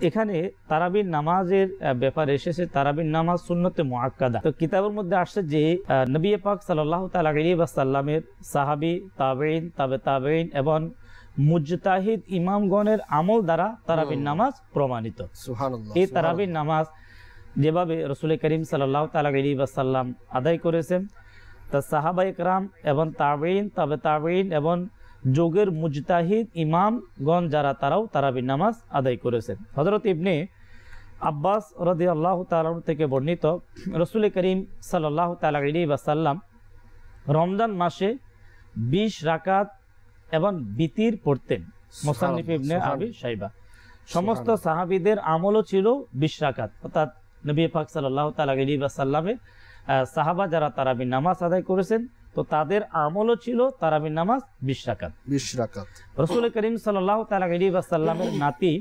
এখানে তারাবির নামাজের ব্যাপারে এসেছে তারাবির নামাজ সুন্নতে মুআক্কাদা। তো কিতাবের মধ্যে আসছে যে নবী পাক সাল্লাল্লাহু তাআলা আলাইহি ওয়াসাল্লামের সাহাবী, তাবেঈন, তাবেঈন এবং মুজতাহিদ ইমামগণের আমল দ্বারা তারাবির নামাজ প্রমাণিত। সুবহানাল্লাহ। এই তারাবির নামাজ যেভাবে রাসূল করিম সাল্লাল্লাহু তাআলা আলাইহি ওয়াসাল্লাম আদায় করেছেন, তা সাহাবায়ে কেরাম এবং তাবেঈন, তাবেঈন এবং যুগের মুজতাহিদ ইমামগণ যারা তারাও তারাবির নামাজ আদায় করেছেন। হযরত ইবনে আব্বাস রাদিয়াল্লাহু তাআলা থেকে বর্ণিত, রাসূল করিম সাল্লাল্লাহু তাআলা আলাইহি ওয়াসাল্লাম রমজান মাসে 20 রাকাত এবং বিতির পড়তেন। মুসান্নিফ ইবনে আবি শাইবা। সমস্ত সাহাবীদের আমলও ছিল 20 রাকাত, অর্থাৎ নবী পাক সাল্লাল্লাহু তাআলা আলাইহি ওয়াসাল্লামের সাহাবা যারা তারাবির নামাজ আদায় করেছেন, তো তাদের আমলও ছিল তারাবির নামাজ 20 রাকাত। রাসূল করিম সাল্লাল্লাহু তাআলা আলাইহি ওয়াসাল্লামের নাতি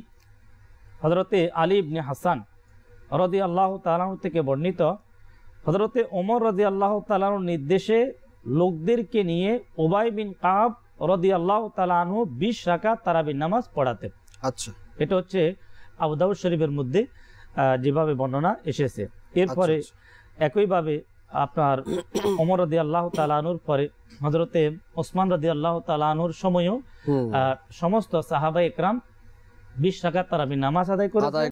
হযরতে আলী ইবনে হাসান রাদিয়াল্লাহু তাআলা থেকে বর্ণিত, হযরতে ওমর রাদিয়াল্লাহু তাআলার নির্দেশে লোকদেরকে নিয়ে উবাই বিন কাব রাদিয়াল্লাহু তাআলা আনহু 20 রাকাত তারাবির নামাজ পড়াতেন। আচ্ছা, এটা হচ্ছে আবু দাউদ শরীফের মধ্যে যেভাবে বর্ণনা এসেছে। এরপরে একইভাবে আপনার ওমর রাদিয়াল্লাহু তাআলা আনহুর পরে হযরতে ওসমান রাদিয়াল্লাহু তাআলা আনহুর সময়ও সমস্ত সাহাবায়ে কেরাম 20 রাকাত তারাবির নামাজ আদায় করেছেন।